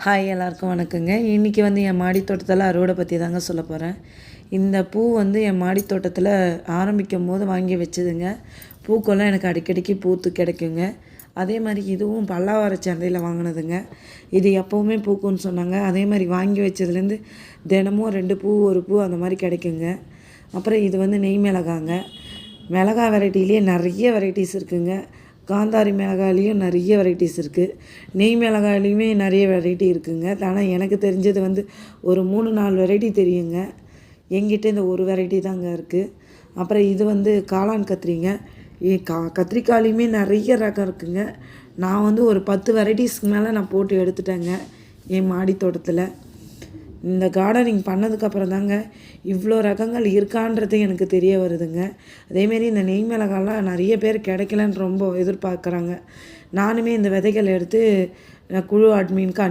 Hi எல்லாருக்கும் வணக்கங்க. இன்றைக்கி என் மாடி தோட்டத்தில் அறுவடை பற்றி தாங்க சொல்ல போகிறேன். இந்த பூ என் மாடி தோட்டத்தில் ஆரம்பிக்கும்போது வாங்கி வச்சதுங்க. பூக்கெல்லாம் எனக்கு அடிக்கடிக்கு பூத்து கிடைக்குங்க. அதே மாதிரி இதுவும் பல்லாவர சந்தையில் வாங்கினதுங்க. இது எப்போவுமே பூக்குன்னு சொன்னாங்க. அதே மாதிரி வாங்கி வச்சதுலேருந்து தினமும் 2 பூ 1 பூ அந்த மாதிரி கிடைக்குங்க. அப்புறம் இது நெய் மிளகாங்க. மிளகா வெரைட்டிலேயே நிறைய வெரைட்டிஸ் இருக்குதுங்க. காந்தாரி மிளகாயிலையும் நிறைய வெரைட்டிஸ் இருக்குது. நெய் மிளகாயிலையுமே நிறைய வெரைட்டி இருக்குதுங்க. ஆனால் எனக்கு தெரிஞ்சது ஒரு 3-4 வெரைட்டி தெரியுங்க. எங்கிட்ட இந்த ஒரு வெரைட்டி தாங்க இருக்குது. அப்புறம் இது காளான் கத்திரிங்க. கத்திரிக்காயிலையுமே நிறைய ரகம் இருக்குதுங்க. நான் ஒரு 10 வெரைட்டிஸ்க்கு மேலே நான் போட்டு எடுத்துட்டேங்க என் மாடி தோட்டத்தில். இந்த கார்டனிங் பண்ணதுக்கப்புறம் தாங்க இவ்வளோ ரகங்கள் இருக்கான்றது எனக்கு தெரிய வருதுங்க. அதேமாரி இந்த நெய் மிளகாலாம் நிறைய பேர் கிடைக்கலன்னு ரொம்ப எதிர்பார்க்குறாங்க. நானுமே இந்த விதைகள் எடுத்து குழு அட்மின்க்கு